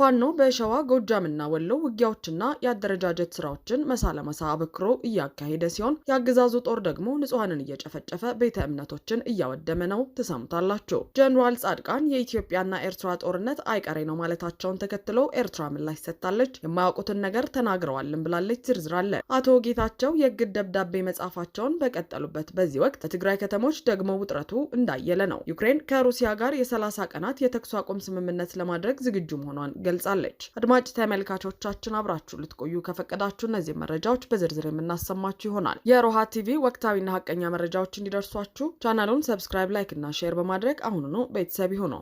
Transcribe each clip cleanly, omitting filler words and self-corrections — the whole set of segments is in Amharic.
ፋኖ በሸዋ ጎጃምና ወሎ ውጊያዎችና የአደረጃጀት ስራዎችን መሳ ለመሳ አበክሮ እያካሄደ ሲሆን የአገዛዙ ጦር ደግሞ ንጹሃንን እየጨፈጨፈ ቤተ እምነቶችን እያወደመ ነው። ትሰሙታላችሁ። ጀነራል ጻድቃን የኢትዮጵያና ኤርትራ ጦርነት አይቀሬ ነው ማለታቸውን ተከትሎ ኤርትራ ምላሽ ሰጥታለች። የማያውቁትን ነገር ተናግረዋልን ብላለች። ዝርዝር አለ። አቶ ጌታቸው የእግድ ደብዳቤ መጻፋቸውን በቀጠሉበት በዚህ ወቅት በትግራይ ከተሞች ደግሞ ውጥረቱ እንዳየለ ነው። ዩክሬን ከሩሲያ ጋር የ30 ቀናት የተኩስ አቁም ስምምነት ለማድረግ ዝግጁ መሆኗን ገልጻለች። አድማጭ ተመልካቾቻችን አብራችሁ ልትቆዩ ከፈቀዳችሁ እነዚህ መረጃዎች በዝርዝር የምናሰማችሁ ይሆናል። የሮሃ ቲቪ ወቅታዊና ሀቀኛ መረጃዎች እንዲደርሷችሁ ቻናሉን ሰብስክራይብ፣ ላይክ እና ሼር በማድረግ አሁኑኑ ቤተሰብ ይሁኑ።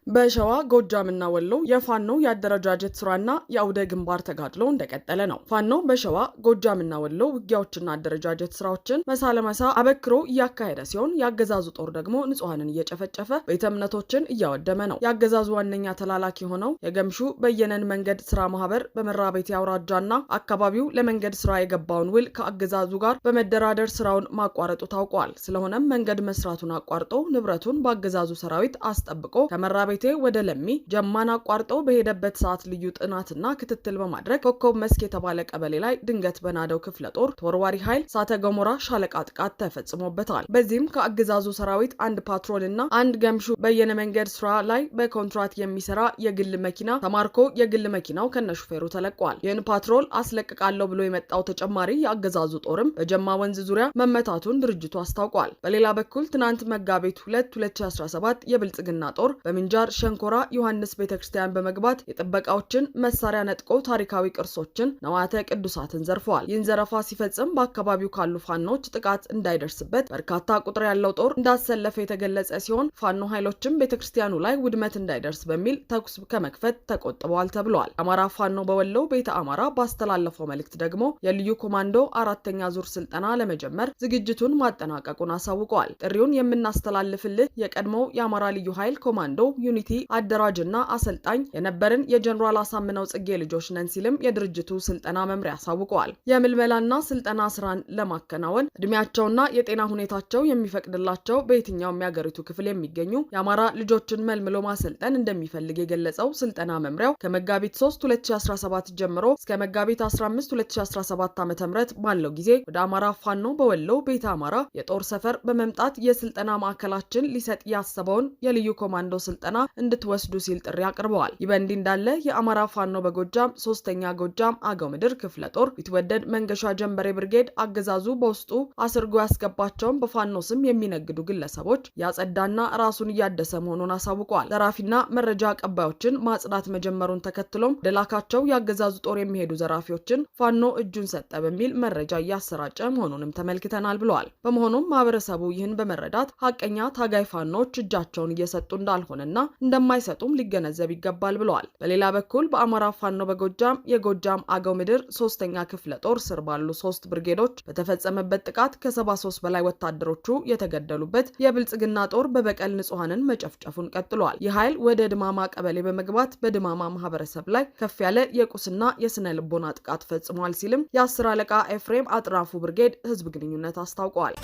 በሸዋ ጎጃምና ወሎ የፋኖ የአደረጃጀት ስራና የአውደ ግንባር ተጋድሎ እንደቀጠለ ነው። ፋኖ በሸዋ ጎጃምና ወሎ ውጊያዎችና አደረጃጀት ስራዎችን መሳ ለመሳ አበክሮ እያካሄደ ሲሆን የአገዛዙ ጦር ደግሞ ንጹሃንን እየጨፈጨፈ ቤተ እምነቶችን እያወደመ ነው። የአገዛዙ ዋነኛ ተላላኪ ሆነው የገምሹ በየነን መንገድ ስራ ማህበር በመራቤቴ አውራጃና አካባቢው ለመንገድ ስራ የገባውን ውል ከአገዛዙ ጋር በመደራደር ስራውን ማቋረጡ ታውቋል። ስለሆነም መንገድ መስራቱን አቋርጦ ንብረቱን በአገዛዙ ሰራዊት አስጠብቆ ከመራቤቴ ወደ ለሚ ጀማን አቋርጦ በሄደበት ሰዓት ልዩ ጥናትና ክትትል በማድረግ ኮከብ መስክ የተባለ ቀበሌ ላይ ድንገት በናደው ክፍለ ጦር ተወርዋሪ ኃይል ሳተ ገሞራ ሻለቃ ጥቃት ተፈጽሞበታል። በዚህም ከአገዛዙ ሰራዊት አንድ ፓትሮልና አንድ ገምሹ በየነ መንገድ ስራ ላይ በኮንትራት የሚሰራ የግል መኪና ተማርኮ የግል መኪናው ከነሹፌሩ ተለቋል። ይህን ፓትሮል አስለቅቃለሁ ብሎ የመጣው ተጨማሪ የአገዛዙ ጦርም በጀማ ወንዝ ዙሪያ መመታቱን ድርጅቱ አስታውቋል። በሌላ በኩል ትናንት መጋቢት 2 2017 የብልጽግና ጦር በምንጃር ሸንኮራ ዮሐንስ ቤተክርስቲያን በመግባት የጥበቃዎችን መሳሪያ ነጥቆ ታሪካዊ ቅርሶችን ነዋተ ቅዱሳትን ዘርፈዋል። ይህን ዘረፋ ሲፈጽም በአካባቢው ካሉ ፋኖች ጥቃት እንዳይደርስበት በርካታ ቁጥር ያለው ጦር እንዳሰለፈ የተገለጸ ሲሆን ፋኖ ኃይሎችም ቤተክርስቲያኑ ላይ ውድመት እንዳይደርስ በሚል ተኩስ ከመክፈት ተቆጥበዋል ተብሏል። አማራ ፋኖ በወሎ ቤተ አማራ ባስተላለፈው መልእክት ደግሞ የልዩ ኮማንዶ 4ኛ ዙር ስልጠና ለመጀመር ዝግጅቱን ማጠናቀቁን አሳውቀዋል። ጥሪውን የምናስተላልፍልህ የቀድሞው የአማራ ልዩ ኃይል ኮማንዶ ዩኒቲ አደራጅና አሰልጣኝ የነበርን የጀነራል አሳምነው ጽጌ ልጆች ነን ሲልም የድርጅቱ ስልጠና መምሪያ አሳውቀዋል። የምልመላና ስልጠና ስራን ለማከናወን እድሜያቸውና የጤና ሁኔታቸው የሚፈቅድላቸው በየትኛውም የሀገሪቱ ክፍል የሚገኙ የአማራ ልጆችን መልምሎ ማሰልጠን እንደሚፈልግ የገለጸው ስልጠና መምሪያው ከመጋቢት 3 2017 ጀምሮ እስከ መጋቢት 15 2017 ዓ.ም ባለው ጊዜ ወደ አማራ ፋኖ በወሎ ቤተ አማራ የጦር ሰፈር በመምጣት የስልጠና ማዕከላችን ሊሰጥ ያሰበውን የልዩ ኮማንዶ ስልጠና እንድትወስዱ ሲል ጥሪ አቅርበዋል። ይህ በእንዲህ እንዳለ የአማራ ፋኖ በጎጃም 3ኛ ጎጃም አገው ምድር ክፍለ ጦር ቢትወደድ መንገሻ ጀንበሬ ብርጌድ አገዛዙ በውስጡ አስርጎ ያስገባቸውን በፋኖ ስም የሚነግዱ ግለሰቦች ያጸዳና ራሱን እያደሰ መሆኑን አሳውቀዋል። ዘራፊና መረጃ አቀባዮችን ማጽዳት መጀመሩን ተከትሎም ደላካቸው የአገዛዙ ጦር የሚሄዱ ዘራፊዎችን ፋኖ እጁን ሰጠ በሚል መረጃ እያሰራጨ መሆኑንም ተመልክተናል ብለዋል። በመሆኑም ማህበረሰቡ ይህን በመረዳት ሀቀኛ ታጋይ ፋኖች እጃቸውን እየሰጡ እንዳልሆነና እንደማይሰጡም ሊገነዘብ ይገባል ብለዋል። በሌላ በኩል በአማራ ፋኖ በጎጃም የጎጃም አገው ምድር 3ኛ ክፍለ ጦር ስር ባሉ 3 ብርጌዶች በተፈጸመበት ጥቃት ከ73 በላይ ወታደሮቹ የተገደሉበት የብልጽግና ጦር በበቀል ንጹሃንን መጨፍጨፉን ቀጥሏል። ይህ ኃይል ወደ ድማማ ቀበሌ በመግባት በድማማ ማህበረሰብ ላይ ከፍ ያለ የቁስና የስነ ልቦና ጥቃት ፈጽሟል ሲልም የ10 አለቃ ኤፍሬም አጥራፉ ብርጌድ ህዝብ ግንኙነት አስታውቀዋል።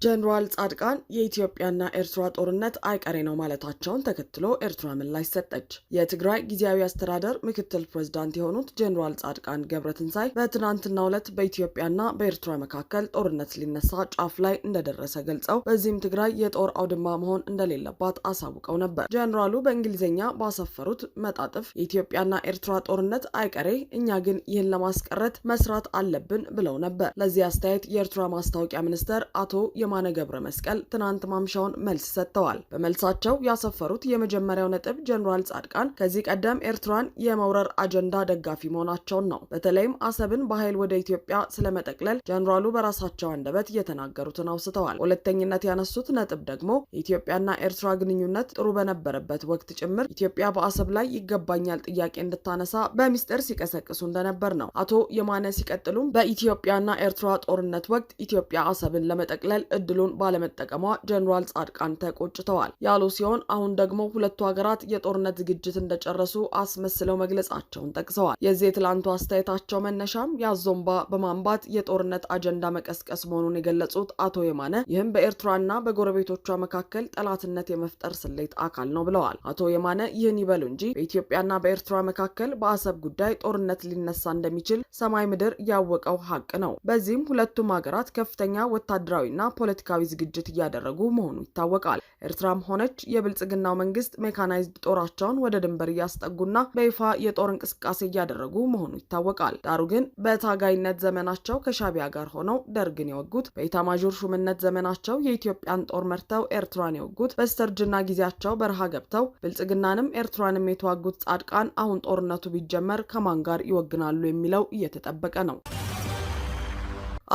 ጀነራል ጻድቃን የኢትዮጵያና ኤርትራ ጦርነት አይቀሬ ነው ማለታቸውን ተከትሎ ኤርትራ ምላሽ ሰጠች። የትግራይ ጊዜያዊ አስተዳደር ምክትል ፕሬዝዳንት የሆኑት ጀነራል ጻድቃን ገብረትንሳኤ በትናንትናው ዕለት በኢትዮጵያና በኤርትራ መካከል ጦርነት ሊነሳ ጫፍ ላይ እንደደረሰ ገልጸው በዚህም ትግራይ የጦር አውድማ መሆን እንደሌለባት አሳውቀው ነበር። ጀነራሉ በእንግሊዝኛ ባሰፈሩት መጣጥፍ የኢትዮጵያና ኤርትራ ጦርነት አይቀሬ፣ እኛ ግን ይህን ለማስቀረት መስራት አለብን ብለው ነበር። ለዚህ አስተያየት የኤርትራ ማስታወቂያ ሚኒስትር አቶ የማነ ገብረ መስቀል ትናንት ማምሻውን መልስ ሰጥተዋል። በመልሳቸው ያሰፈሩት የመጀመሪያው ነጥብ ጀነራል ጻድቃን ከዚህ ቀደም ኤርትራን የመውረር አጀንዳ ደጋፊ መሆናቸውን ነው። በተለይም አሰብን በኃይል ወደ ኢትዮጵያ ስለመጠቅለል ጀነራሉ በራሳቸው አንደበት እየተናገሩትን አውስተዋል። ሁለተኝነት ያነሱት ነጥብ ደግሞ የኢትዮጵያና ኤርትራ ግንኙነት ጥሩ በነበረበት ወቅት ጭምር ኢትዮጵያ በአሰብ ላይ ይገባኛል ጥያቄ እንድታነሳ በሚስጥር ሲቀሰቅሱ እንደነበር ነው። አቶ የማነ ሲቀጥሉም በኢትዮጵያና ኤርትራ ጦርነት ወቅት ኢትዮጵያ አሰብን ለመጠቅለል እድሉን ባለመጠቀሟ ጀነራል ጻድቃን ተቆጭተዋል ያሉ ሲሆን አሁን ደግሞ ሁለቱ ሀገራት የጦርነት ዝግጅት እንደጨረሱ አስመስለው መግለጻቸውን ጠቅሰዋል። የዚህ ትላንቱ አስተያየታቸው መነሻም ያዞምባ በማንባት የጦርነት አጀንዳ መቀስቀስ መሆኑን የገለጹት አቶ የማነ ይህም በኤርትራና በጎረቤቶቿ መካከል ጠላትነት የመፍጠር ስሌት አካል ነው ብለዋል። አቶ የማነ ይህን ይበሉ እንጂ በኢትዮጵያና በኤርትራ መካከል በአሰብ ጉዳይ ጦርነት ሊነሳ እንደሚችል ሰማይ ምድር ያወቀው ሀቅ ነው። በዚህም ሁለቱም ሀገራት ከፍተኛ ወታደራዊና ፖለቲካዊ ዝግጅት እያደረጉ መሆኑ ይታወቃል። ኤርትራም ሆነች የብልጽግናው መንግስት ሜካናይዝድ ጦራቸውን ወደ ድንበር እያስጠጉና በይፋ የጦር እንቅስቃሴ እያደረጉ መሆኑ ይታወቃል። ዳሩ ግን በታጋይነት ዘመናቸው ከሻቢያ ጋር ሆነው ደርግን የወጉት፣ በኢታማዦር ሹምነት ዘመናቸው የኢትዮጵያን ጦር መርተው ኤርትራን የወጉት፣ በስተርጅና ጊዜያቸው በረሃ ገብተው ብልጽግናንም ኤርትራንም የተዋጉት ጻድቃን አሁን ጦርነቱ ቢጀመር ከማን ጋር ይወግናሉ የሚለው እየተጠበቀ ነው።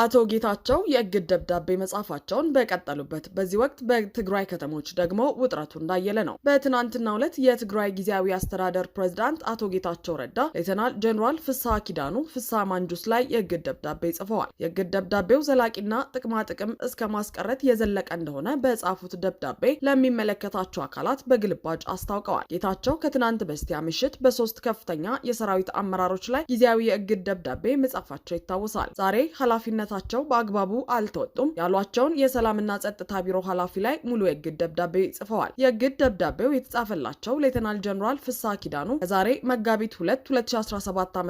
አቶ ጌታቸው የእግድ ደብዳቤ መጻፋቸውን በቀጠሉበት በዚህ ወቅት በትግራይ ከተሞች ደግሞ ውጥረቱ እንዳየለ ነው። በትናንትናው ዕለት የትግራይ ጊዜያዊ አስተዳደር ፕሬዝዳንት አቶ ጌታቸው ረዳ ሌተናል ጀነራል ፍስሐ ኪዳኑ ፍስሐ ማንጁስ ላይ የእግድ ደብዳቤ ጽፈዋል። የእግድ ደብዳቤው ዘላቂና ጥቅማ ጥቅም እስከ ማስቀረት የዘለቀ እንደሆነ በጻፉት ደብዳቤ ለሚመለከታቸው አካላት በግልባጭ አስታውቀዋል። ጌታቸው ከትናንት በስቲያ ምሽት በሶስት ከፍተኛ የሰራዊት አመራሮች ላይ ጊዜያዊ የእግድ ደብዳቤ መጻፋቸው ይታወሳል። ዛሬ ኃላፊነት ታቸው በአግባቡ አልተወጡም ያሏቸውን የሰላምና ጸጥታ ቢሮ ኃላፊ ላይ ሙሉ የእግድ ደብዳቤ ጽፈዋል። የእግድ ደብዳቤው የተጻፈላቸው ሌተናል ጀነራል ፍስሐ ኪዳኑ ከዛሬ መጋቢት 2 2017 ዓ.ም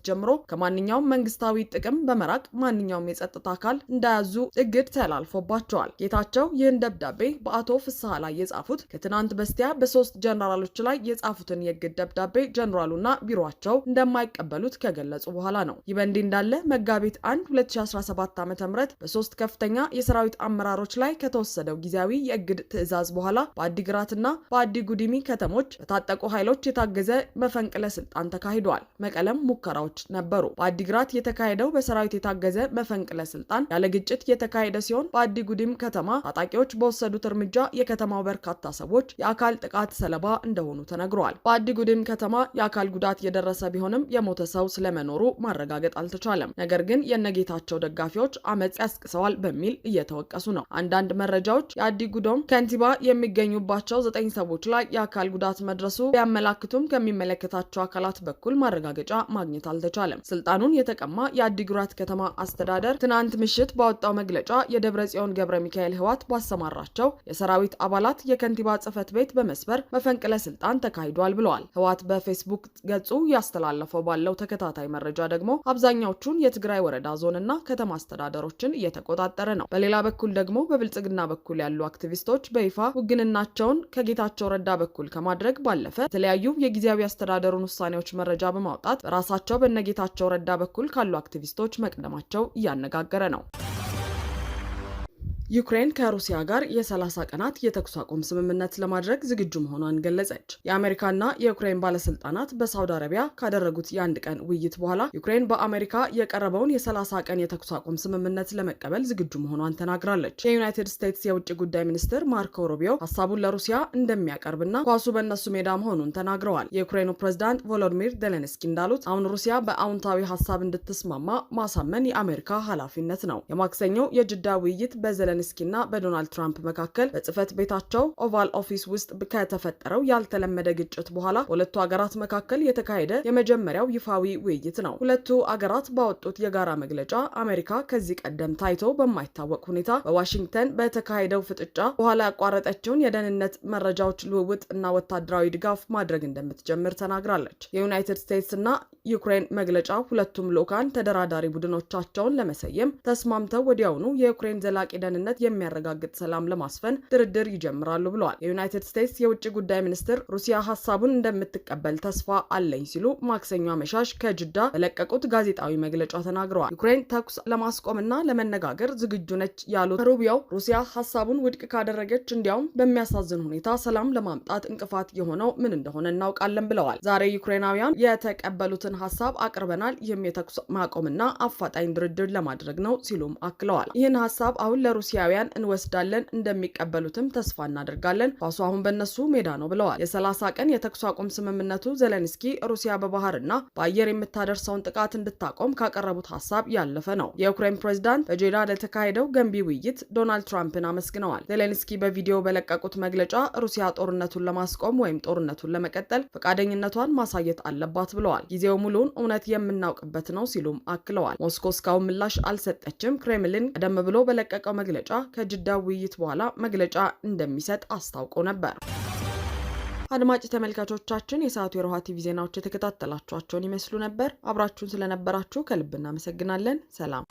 ጀምሮ ከማንኛውም መንግስታዊ ጥቅም በመራቅ ማንኛውም የጸጥታ አካል እንዳያዙ እግድ ተላልፎባቸዋል። ጌታቸው ይህን ደብዳቤ በአቶ ፍስሐ ላይ የጻፉት ከትናንት በስቲያ በሶስት ጀነራሎች ላይ የጻፉትን የእግድ ደብዳቤ ጀነራሉና ቢሮአቸው እንደማይቀበሉት ከገለጹ በኋላ ነው። ይህ በእንዲህ እንዳለ መጋቢት 1 2017 ዓ.ም በሶስት ከፍተኛ የሰራዊት አመራሮች ላይ ከተወሰደው ጊዜያዊ የእግድ ትዕዛዝ በኋላ በአዲግራትና በአዲጉዲሚ ከተሞች በታጠቁ ኃይሎች የታገዘ መፈንቅለ ስልጣን ተካሂዷል። መቀለም ሙከራዎች ነበሩ። በአዲግራት የተካሄደው በሰራዊት የታገዘ መፈንቅለ ስልጣን ያለ ግጭት የተካሄደ ሲሆን በአዲጉዲም ከተማ ታጣቂዎች በወሰዱት እርምጃ የከተማው በርካታ ሰዎች የአካል ጥቃት ሰለባ እንደሆኑ ተነግሯል። በአዲጉዲም ከተማ የአካል ጉዳት የደረሰ ቢሆንም የሞተ ሰው ስለመኖሩ ማረጋገጥ አልተቻለም። ነገር ግን የነጌታቸው ደጋፊዎች አመጽ ያስቅሰዋል በሚል እየተወቀሱ ነው። አንዳንድ መረጃዎች የአዲጉዶም ከንቲባ የሚገኙባቸው 9 ሰዎች ላይ የአካል ጉዳት መድረሱ ቢያመላክቱም ከሚመለከታቸው አካላት በኩል ማረጋገጫ ማግኘት አልተቻለም። ስልጣኑን የተቀማ የአዲግራት ከተማ አስተዳደር ትናንት ምሽት ባወጣው መግለጫ የደብረ ጽዮን ገብረ ሚካኤል ህወሓት ባሰማራቸው የሰራዊት አባላት የከንቲባ ጽህፈት ቤት በመስበር መፈንቅለ ስልጣን ተካሂዷል ብለዋል። ህወሓት በፌስቡክ ገጹ ያስተላለፈው ባለው ተከታታይ መረጃ ደግሞ አብዛኛዎቹን የትግራይ ወረዳ ዞንና ከተማ አስተዳደሮችን እየተቆጣጠረ ነው። በሌላ በኩል ደግሞ በብልጽግና በኩል ያሉ አክቲቪስቶች በይፋ ውግንናቸውን ከጌታቸው ረዳ በኩል ከማድረግ ባለፈ የተለያዩ የጊዜያዊ አስተዳደሩን ውሳኔዎች መረጃ በማውጣት በራሳቸው በነጌታቸው ረዳ በኩል ካሉ አክቲቪስቶች መቅደማቸው እያነጋገረ ነው። ዩክሬን ከሩሲያ ጋር የ30 ቀናት የተኩስ አቁም ስምምነት ለማድረግ ዝግጁ መሆኗን ገለጸች። የአሜሪካና የዩክሬን ባለስልጣናት በሳውዲ አረቢያ ካደረጉት የአንድ ቀን ውይይት በኋላ ዩክሬን በአሜሪካ የቀረበውን የ30 ቀን የተኩስ አቁም ስምምነት ለመቀበል ዝግጁ መሆኗን ተናግራለች። የዩናይትድ ስቴትስ የውጭ ጉዳይ ሚኒስትር ማርኮ ሩቢዮ ሀሳቡን ለሩሲያ እንደሚያቀርብና ኳሱ በእነሱ ሜዳ መሆኑን ተናግረዋል። የዩክሬኑ ፕሬዝዳንት ቮሎዲሚር ዜሌንስኪ እንዳሉት አሁን ሩሲያ በአዎንታዊ ሀሳብ እንድትስማማ ማሳመን የአሜሪካ ኃላፊነት ነው። የማክሰኞው የጅዳ ውይይት በዜሌንስኪና በዶናልድ ትራምፕ መካከል በጽህፈት ቤታቸው ኦቫል ኦፊስ ውስጥ ከተፈጠረው ያልተለመደ ግጭት በኋላ በሁለቱ ሀገራት መካከል የተካሄደ የመጀመሪያው ይፋዊ ውይይት ነው። ሁለቱ ሀገራት ባወጡት የጋራ መግለጫ አሜሪካ ከዚህ ቀደም ታይቶ በማይታወቅ ሁኔታ በዋሽንግተን በተካሄደው ፍጥጫ በኋላ ያቋረጠችውን የደህንነት መረጃዎች ልውውጥ እና ወታደራዊ ድጋፍ ማድረግ እንደምትጀምር ተናግራለች። የዩናይትድ ስቴትስ እና ዩክሬን መግለጫ ሁለቱም ልዑካን ተደራዳሪ ቡድኖቻቸውን ለመሰየም ተስማምተው ወዲያውኑ የዩክሬን ዘላቂ ደህንነት የሚያረጋግጥ ሰላም ለማስፈን ድርድር ይጀምራሉ ብለዋል። የዩናይትድ ስቴትስ የውጭ ጉዳይ ሚኒስትር ሩሲያ ሀሳቡን እንደምትቀበል ተስፋ አለኝ ሲሉ ማክሰኞ አመሻሽ ከጅዳ በለቀቁት ጋዜጣዊ መግለጫ ተናግረዋል። ዩክሬን ተኩስ ለማስቆምና ለመነጋገር ዝግጁ ነች ያሉት ሩቢዮ ሩሲያ ሀሳቡን ውድቅ ካደረገች እንዲያውም በሚያሳዝን ሁኔታ ሰላም ለማምጣት እንቅፋት የሆነው ምን እንደሆነ እናውቃለን ብለዋል። ዛሬ ዩክሬናውያን የተቀበሉትን ሀሳብ አቅርበናል፣ ይህም የተኩስ ማቆምና አፋጣኝ ድርድር ለማድረግ ነው ሲሉም አክለዋል። ይህን ሀሳብ አሁን ለሩሲያ ሩሲያውያን እንወስዳለን፣ እንደሚቀበሉትም ተስፋ እናደርጋለን። ኳሱ አሁን በእነሱ ሜዳ ነው ብለዋል። የ30 ቀን የተኩስ አቁም ስምምነቱ ዜሌንስኪ ሩሲያ በባህርና በአየር የምታደርሰውን ጥቃት እንድታቆም ካቀረቡት ሀሳብ ያለፈ ነው። የዩክሬን ፕሬዝዳንት በጄዳ ለተካሄደው ገንቢ ውይይት ዶናልድ ትራምፕን አመስግነዋል። ዜሌንስኪ በቪዲዮ በለቀቁት መግለጫ ሩሲያ ጦርነቱን ለማስቆም ወይም ጦርነቱን ለመቀጠል ፈቃደኝነቷን ማሳየት አለባት ብለዋል። ጊዜው ሙሉውን እውነት የምናውቅበት ነው ሲሉም አክለዋል። ሞስኮ እስካሁን ምላሽ አልሰጠችም። ክሬምሊን ቀደም ብሎ በለቀቀው መግለጫ ከጅዳ ውይይት በኋላ መግለጫ እንደሚሰጥ አስታውቆ ነበር። አድማጭ ተመልካቾቻችን የሰዓቱ የሮሃ ቲቪ ዜናዎች የተከታተላችኋቸውን ይመስሉ ነበር። አብራችሁን ስለነበራችሁ ከልብ እናመሰግናለን። ሰላም